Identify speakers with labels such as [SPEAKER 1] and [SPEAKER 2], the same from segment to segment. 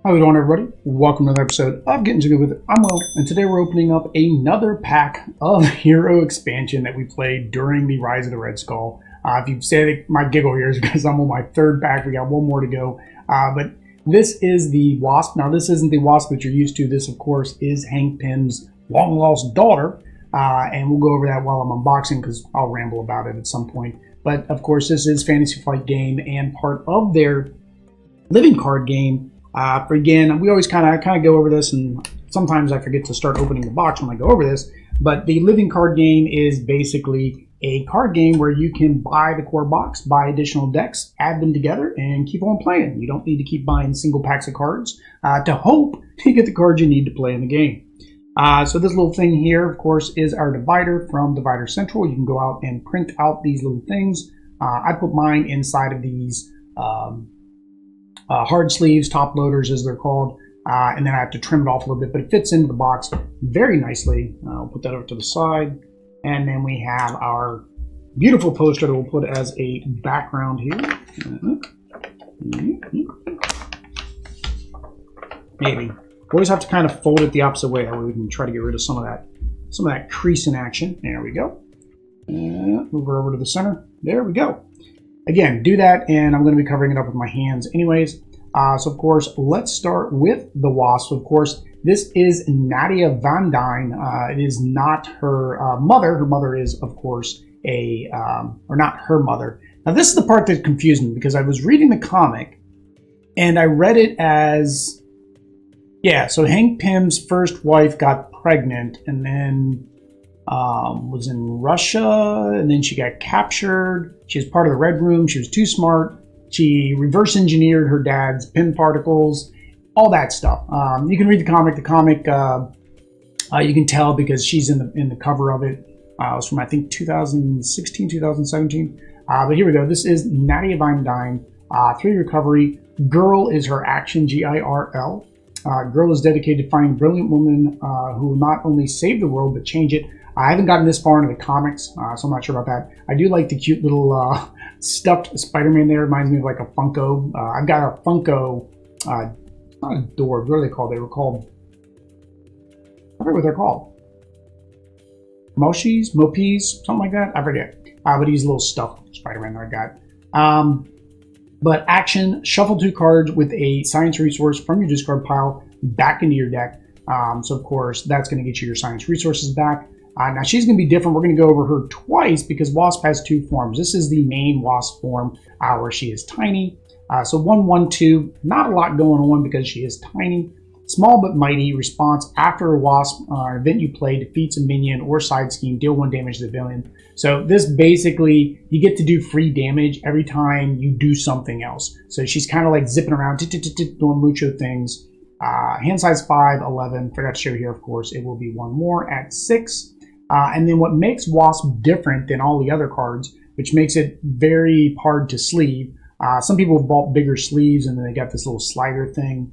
[SPEAKER 1] How's it going, everybody? Welcome to another episode of Getting Too Good With It. I'm Will, and today we're opening up another pack of Hero expansion that we played during the Rise of the Red Skull. If you say my giggle here is because I'm on my third pack. We got one more to go. But this is the Wasp. Now, this isn't the Wasp that you're used to. This, of course, is Hank Pym's long-lost daughter. And we'll go over that while I'm unboxing because I'll ramble about it at some point. But, of course, this is Fantasy Flight game and part of their living card game. Again, we always kind of go over this, and sometimes I forget to start opening the box when I go over this. But the living card game is basically a card game where you can buy the core box, buy additional decks, add them together, and keep on playing. You don't need to keep buying single packs of cards to hope to get the cards you need to play in the game. So this little thing here, of course, is our divider from Divider Central. You can go out and print out these little things. I put mine inside of these hard sleeves, top loaders as they're called, and then I have to trim it off a little bit, but it fits into the box very nicely. I'll put that over to the side, and then we have our beautiful poster that we'll put as a background here. Maybe. Always have to kind of fold it the opposite way, that way we can try to get rid of some of that crease in action. There we go. And move her over to the center. There we go. Again, do that, and I'm going to be covering it up with my hands anyways. So, of course, let's start with the Wasp. Of course, this is Nadia van Dyne. It is not her mother. Her mother is, of course, or not her mother. Now, this is the part that confused me, because I was reading the comic, and I read it as, yeah, so Hank Pym's first wife got pregnant, and then was in Russia, and then she got captured. She was part of the Red Room. She was too smart. She reverse engineered her dad's Pym Particles, all that stuff. You can read the comic. The comic, you can tell because she's in the cover of it. It was from, I think, 2016, 2017. But here we go. This is Nadia van Dyne, 3 recovery. Girl is her action, G-I-R-L. Girl is dedicated to finding a brilliant woman who will not only save the world, but change it. I haven't gotten this far into the comics, so I'm not sure about that. I do like the cute little stuffed Spider-Man there. It reminds me of like a Funko. I've got a Funko, not a door, what are they called? They were called, I forget what they're called. Moshies, something like that? I forget. But he's a little stuffed Spider-Man that I got. But action, shuffle 2 cards with a science resource from your discard pile back into your deck. So, of course, that's going to get you your science resources back. Now, she's going to be different. We're going to go over her twice because Wasp has 2 forms. This is the main Wasp form where she is tiny. So 1/1/2, not a lot going on because she is tiny. Small but mighty. Response after a Wasp event you play defeats a minion or side scheme, deal 1 damage to the villain. So this basically, you get to do free damage every time you do something else. So she's kind of like zipping around, doing mucho things. Hand size 5, 11. Forgot to show here, of course. It will be 1 more at 6. And then what makes Wasp different than all the other cards, which makes it very hard to sleeve. Some people have bought bigger sleeves, and then they got this little slider thing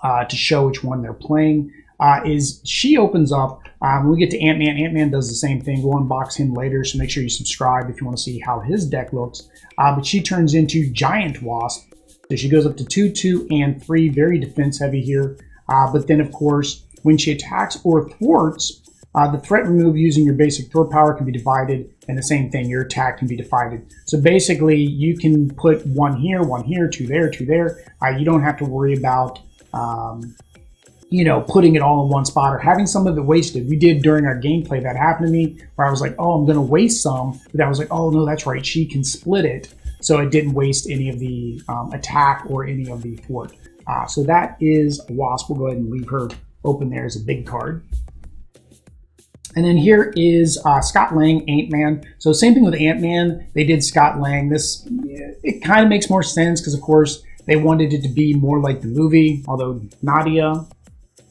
[SPEAKER 1] to show which one they're playing, is she opens up. When we get to Ant-Man, Ant-Man does the same thing. We'll unbox him later, so make sure you subscribe if you want to see how his deck looks. But she turns into Giant Wasp. So she goes up to 2, 2, and 3, very defense heavy here. But then, of course, when she attacks or thwarts, the threat removed using your basic throw power can be divided, and the same thing, your attack can be divided. So basically, you can put 1 here, 2 there, 2 there. You don't have to worry about, putting it all in one spot or having some of it wasted. We did during our gameplay. That happened to me where I was like, oh, I'm going to waste some. But I was like, oh, no, that's right. She can split it. So it didn't waste any of the attack or any of the thwart. So that is Wasp. We'll go ahead and leave her open there as a big card. And then here is Scott Lang, Ant-Man. So same thing with Ant-Man. They did Scott Lang. This, it kind of makes more sense because, of course, they wanted it to be more like the movie. Although Nadia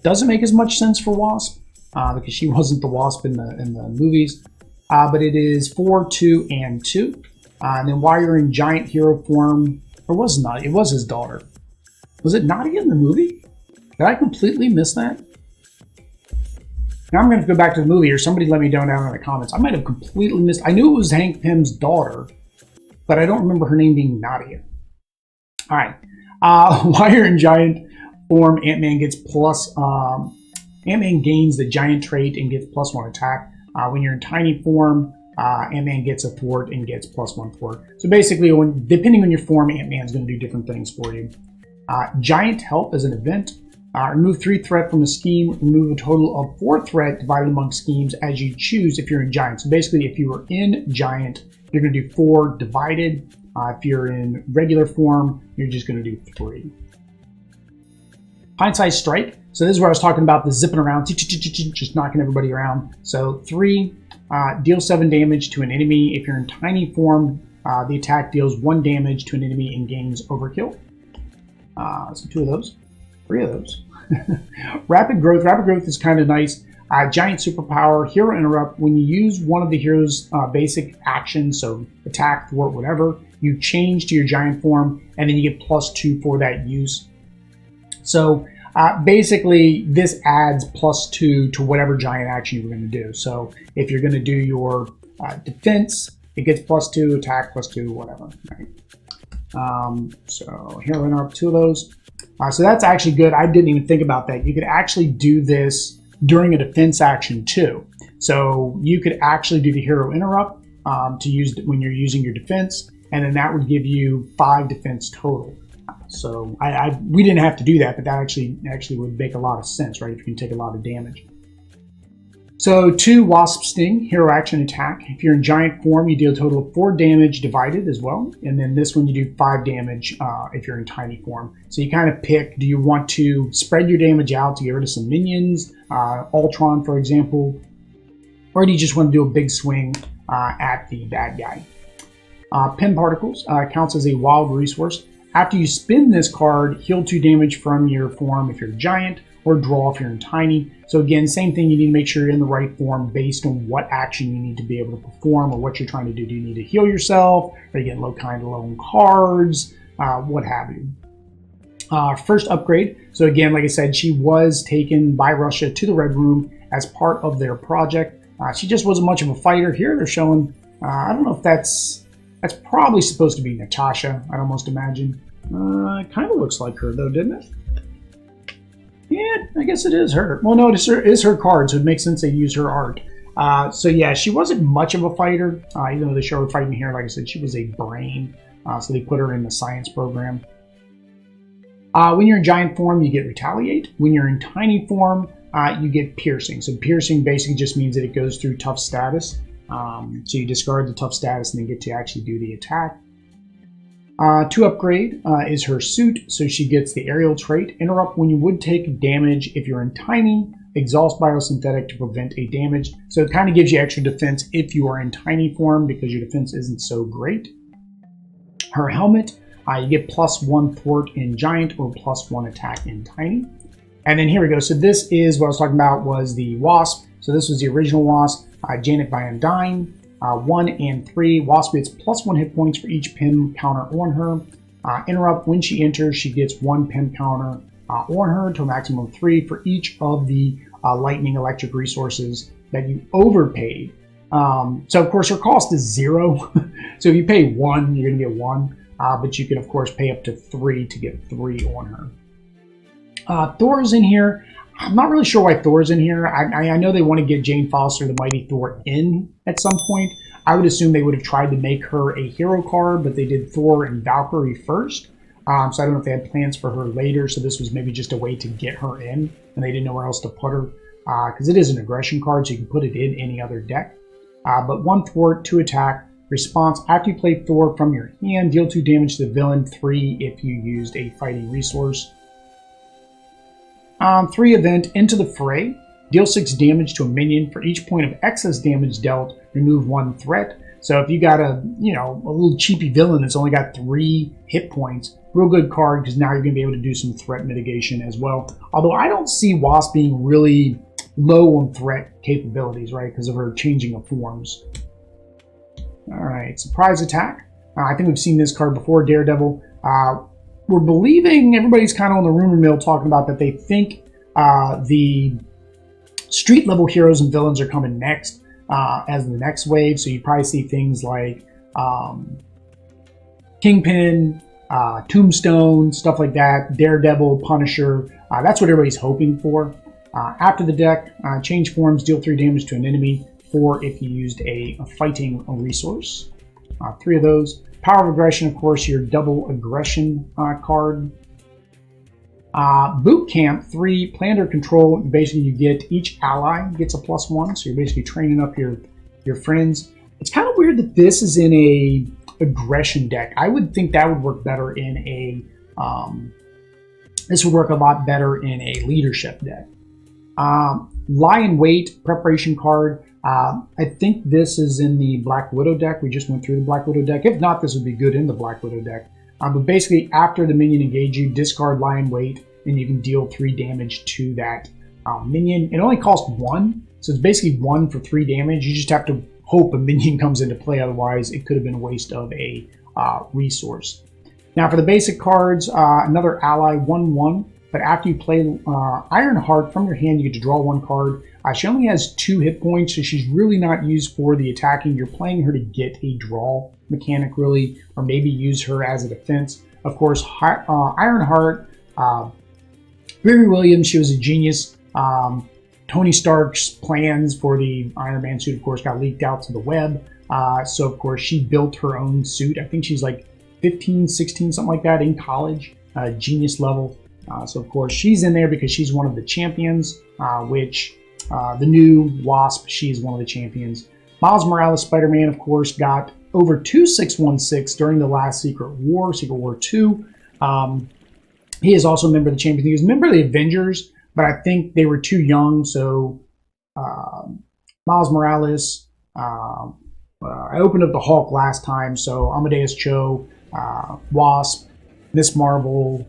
[SPEAKER 1] doesn't make as much sense for Wasp because she wasn't the Wasp in the movies. But it is 4, 2, and 2. And then while you're in giant hero form, or was it Nadia? It was his daughter. Was it Nadia in the movie? Did I completely miss that? Now I'm going to go back to the movie, or somebody let me know down in the comments. I might have completely missed. I knew it was Hank Pym's daughter, but I don't remember her name being Nadia. All right. While you're in giant form, Ant-Man gets Ant-Man gains the giant trait and gets +1 attack. When you're in tiny form, Ant-Man gets a thwart and gets +1 thwart. So basically, depending on your form, Ant-Man's going to do different things for you. Giant help as an event. Remove 3 threat from a scheme. Remove a total of 4 threat divided among schemes as you choose if you're in giant. So basically, if you were in giant, you're going to do 4 divided. If you're in regular form, you're just going to do 3. Pint-sized strike. So this is where I was talking about the zipping around, just knocking everybody around. So 3, deal 7 damage to an enemy. If you're in tiny form, the attack deals 1 damage to an enemy and gains overkill. So 2 of those, 3 of those. Rapid growth. Rapid growth is kind of nice. Giant superpower, hero interrupt. When you use one of the hero's basic actions, so attack, thwart, whatever, you change to your giant form, and then you get +2 for that use. So basically, this adds +2 to whatever giant action you're going to do. So if you're going to do your defense, it gets +2, attack +2, whatever. Right? So hero interrupt, 2 of those. So that's actually good. I didn't even think about that. You could actually do this during a defense action too. So you could actually do the hero interrupt to use when you're using your defense, and then that would give you 5 defense total. So we didn't have to do that, but that actually would make a lot of sense, right? If you can take a lot of damage. So 2 Wasp Sting, hero action attack. If you're in giant form, you deal a total of 4 damage divided as well. And then this one you do 5 damage if you're in tiny form. So you kind of pick, do you want to spread your damage out to get rid of some minions, Ultron for example, or do you just want to do a big swing at the bad guy? Pym Particles counts as a wild resource. After you spin this card, heal 2 damage from your form if you're giant, or draw if you're in tiny. So again, same thing, you need to make sure you're in the right form based on what action you need to be able to perform or what you're trying to do. Do you need to heal yourself? Are you getting low on cards? What have you. First upgrade. So again, like I said, she was taken by Russia to the Red Room as part of their project. She just wasn't much of a fighter. Here they're showing, I don't know if that's probably supposed to be Natasha, I'd almost imagine. It kind of looks like her though, didn't it? Yeah, I guess it is her. Well, no, it is her card, so it makes sense they use her art. So yeah, she wasn't much of a fighter, even though they show her fighting here. Like I said, she was a brain, so they put her in the science program. When you're in giant form, you get retaliate. When you're in tiny form, you get piercing. So piercing basically just means that it goes through tough status. So you discard the tough status and then get to actually do the attack. To upgrade is her suit, so she gets the aerial trait. Interrupt when you would take damage if you're in tiny. Exhaust biosynthetic to prevent a damage. So it kind of gives you extra defense if you are in tiny form because your defense isn't so great. Her helmet, you get +1 thwart in giant or +1 attack in tiny. And then here we go. So this is what I was talking about, was the Wasp. So this was the original Wasp, Nadia van Dyne. 1 and 3. Wasp gets +1 hit points for each Pym counter on her. Interrupt, when she enters, she gets 1 Pym counter on her to a maximum of 3 for each of the lightning electric resources that you overpaid. So of course her cost is 0. So if you pay 1, you're going to get 1. But you can of course pay up to 3 to get 3 on her. Thor's in here. I'm not really sure why Thor's in here. I know they want to get Jane Foster, the Mighty Thor, in at some point. I would assume they would have tried to make her a hero card, but they did Thor and Valkyrie first. So I don't know if they had plans for her later, so this was maybe just a way to get her in, and they didn't know where else to put her. Because it is an aggression card, so you can put it in any other deck. But 1 thwart, 2 attack. Response, after you play Thor from your hand, deal 2 damage to the villain, 3 if you used a fighting resource. 3 event, Into the Fray. Deal 6 damage to a minion. For each point of excess damage dealt, remove 1 threat. So if you got a little cheapy villain that's only got 3 hit points, real good card because now you're going to be able to do some threat mitigation as well. Although I don't see Wasp being really low on threat capabilities, right, because of her changing of forms. Alright, Surprise Attack. I think we've seen this card before, Daredevil. We're believing, everybody's kind of on the rumor mill talking about that they think the street level heroes and villains are coming next as the next wave. So you probably see things like Kingpin, Tombstone, stuff like that, Daredevil, Punisher. That's what everybody's hoping for. After the deck, change forms, deal 3 damage to an enemy, 4 if you used a fighting resource. 3 of those. Power of Aggression, of course, your double aggression card. Boot Camp, 3, Plan Under Control. Basically, you get each ally gets a +1, so you're basically training up your friends. It's kind of weird that this is in a aggression deck. I would think that would work better in a this would work a lot better in a leadership deck. Lie in Wait preparation card. I think this is in the Black Widow deck. We just went through the Black Widow deck. If not, this would be good in the Black Widow deck. But basically, after the minion engages you, discard Lie in Wait, and you can deal 3 damage to that minion. It only costs 1, so it's basically 1 for 3 damage. You just have to hope a minion comes into play, otherwise it could have been a waste of a resource. Now for the basic cards, another ally, 1/1, but after you play Ironheart from your hand, you get to draw 1 card. She only has 2 hit points, so she's really not used for the attacking. You're playing her to get a draw mechanic, really, or maybe use her as a defense. Of course, Ironheart, Riri Williams, she was a genius. Tony Stark's plans for the Iron Man suit, of course, got leaked out to the web. So, of course, she built her own suit. I think she's like 15, 16, something like that in college, genius level. So, of course, she's in there because she's one of the champions, which the new Wasp, she's one of the champions. Miles Morales Spider-Man, of course, got over 2616 during the last Secret War 2. He is also a member of the champions. He was a member of the Avengers, but I think they were too young, so Miles Morales, I opened up the Hulk last time, so Amadeus Cho, Wasp, Miss Marvel,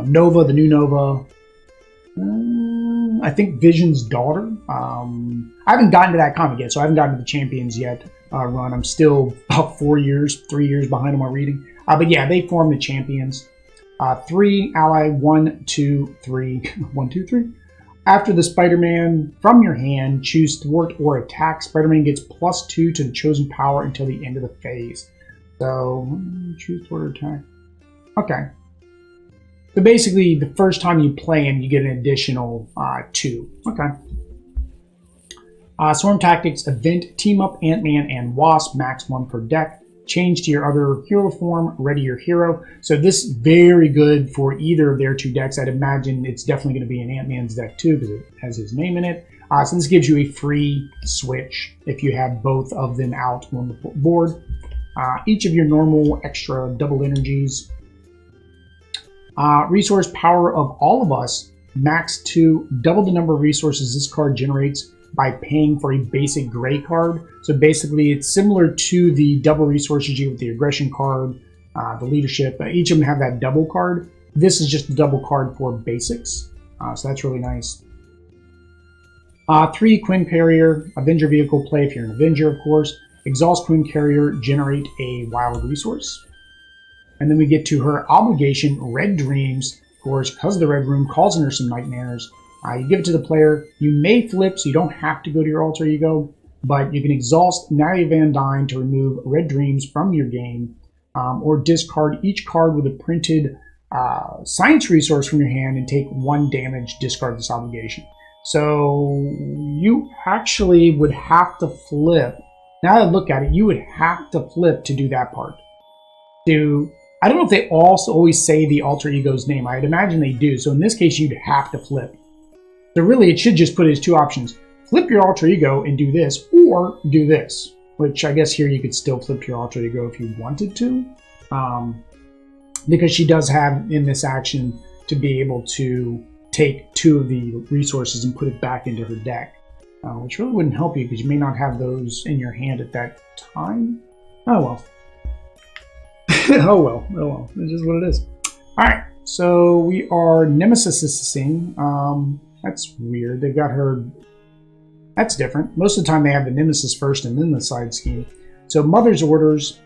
[SPEAKER 1] Nova, the new Nova, I think Vision's daughter. I haven't gotten to that comic yet, so I haven't gotten to the Champions yet run. I'm still about 3 years behind on my reading. But yeah, they form the Champions. 3 ally, 1, 2, 3. 1, 2, 3. After the Spider-Man, from your hand, choose thwart or attack. Spider-Man gets +2 to the chosen power until the end of the phase. So, choose thwart or attack. Okay. So basically, the first time you play him, you get an additional 2. Okay. Swarm Tactics, Event, Team Up, Ant-Man, and Wasp, max 1 per deck. Change to your other hero form, ready your hero. So this is very good for either of their 2 decks. I'd imagine it's definitely going to be in Ant-Man's deck too, because it has his name in it. So this gives you a free switch if you have both of them out on the board. Each of your normal extra double energies. Resource Power of All of Us, max 2, double the number of resources this card generates by paying for a basic gray card. So basically it's similar to the double resources you get with the aggression card, the leadership. Each of them have that double card. This is just a double card for basics. So that's really nice. 3 Quinn Carrier, Avenger vehicle play if you're an Avenger, of course. Exhaust Quinn Carrier, generate a wild resource. And then we get to her obligation, Red Dreams, of course, because of the Red Room, causing her some nightmares. You give it to the player. You may flip, so you don't have to go to your alter ego, but you can exhaust Nadia van Dyne to remove Red Dreams from your game, or discard each card with a printed science resource from your hand and take 1 damage, discard this obligation. So you actually would have to flip. Now that I look at it, you would have to flip to do that part. I don't know if they also always say the alter ego's name. I'd imagine they do. So in this case, you'd have to flip. So really, it should just put it as 2 options. Flip your alter ego and do this, or do this. Which I guess here you could still flip your alter ego if you wanted to. Because she does have in this action to be able to take 2 of the resources and put it back into her deck. Which really wouldn't help you because you may not have those in your hand at that time. Oh well. Oh well. It's just what it is. Alright, so we are Nemesis-ing. That's weird. They've got her... That's different. Most of the time they have the Nemesis first and then the side scheme. So Mother's Orders.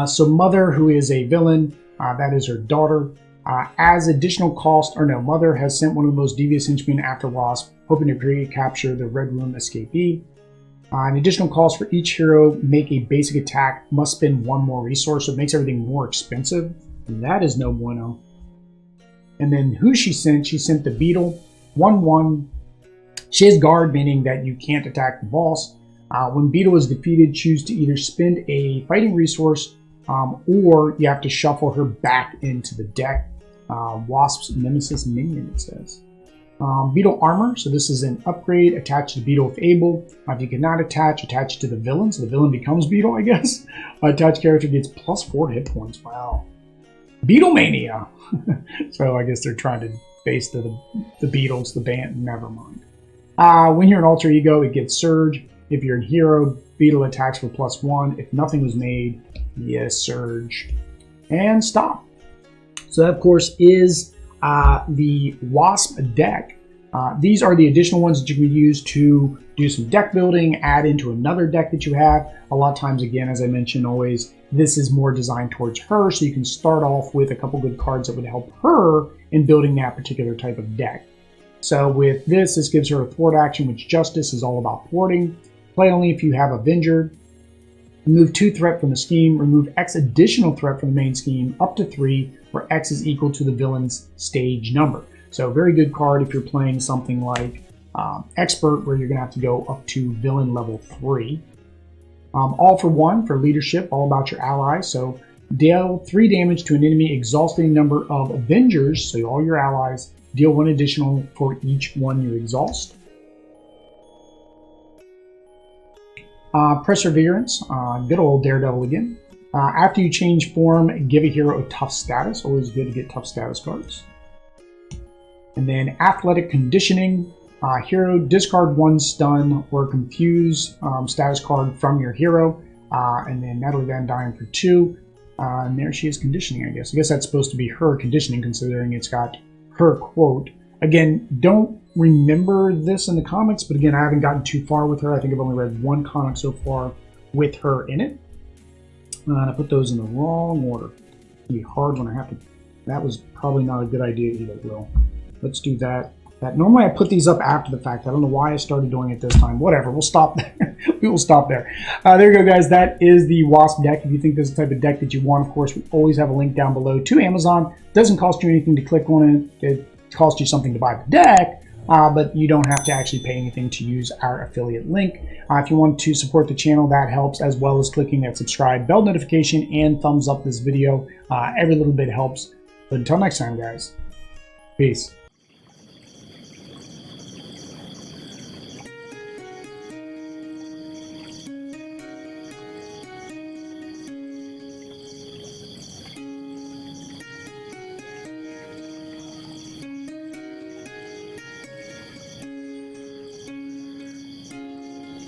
[SPEAKER 1] So Mother, who is a villain, that is her daughter. As additional cost, Mother has sent one of the most devious henchmen after Wasp, hoping to capture the Red Room escapee. An additional cost for each hero make a basic attack must spend 1 more resource, so it makes everything more expensive. And that is no bueno. And then who she sent the Beetle, 1/1. She has guard, meaning that you can't attack the boss. When Beetle is defeated, choose to either spend a fighting resource or you have to shuffle her back into the deck. Wasp's Nemesis Minion, it says. Beetle Armor, so this is an upgrade. Attach to Beetle if able. If you cannot attach to the villain, so the villain becomes Beetle, I guess. Attached character gets +4 hit points. Wow. Beetle Mania! So I guess they're trying to base the Beatles, the band, never mind. When you're an alter ego, it gets Surge. If you're a hero, Beetle attacks for +1. If nothing was made, yes, Surge. And stop. So that, of course, is the Wasp deck. These are the additional ones that you can use to do some deck building, add into another deck that you have. A lot of times, again, as I mentioned always, this is more designed towards her, so you can start off with a couple good cards that would help her in building that particular type of deck. So with this gives her a thwart action, which Justice is all about thwarting. Play only if you have Avenger. Remove 2 threat from the scheme. Remove X additional threat from the main scheme up to 3, where X is equal to the villain's stage number. So very good card if you're playing something like Expert, where you're going to have to go up to villain level 3. All for 1 for leadership, all about your allies. So deal 3 damage to an enemy exhausting number of Avengers, so all your allies. Deal 1 additional for each one you exhaust. Perseverance, good old Daredevil again. After you change form, give a hero a tough status. Always good to get tough status cards. And then Athletic Conditioning. Hero, discard 1 stun or confuse status card from your hero. And then Nadia van Dyne for 2. And there she is, conditioning, I guess. I guess that's supposed to be her conditioning, considering it's got her quote. Again, don't remember this in the comics, but again, I haven't gotten too far with her. I think I've only read 1 comic so far with her in it. And I put those in the wrong order. It'll be hard when I have to. That was probably not a good idea either, Will. Let's do that. Normally I put these up after the fact. I don't know why I started doing it this time. Whatever, we'll stop there. We will stop there. There you go, guys. That is the Wasp deck. If you think this is the type of deck that you want, of course, we always have a link down below to Amazon. Doesn't cost you anything to click on it. It costs you something to buy the deck, but you don't have to actually pay anything to use our affiliate link. If you want to support the channel, that helps, as well as clicking that subscribe, bell notification, and thumbs up this video. Every little bit helps. But until next time, guys, peace.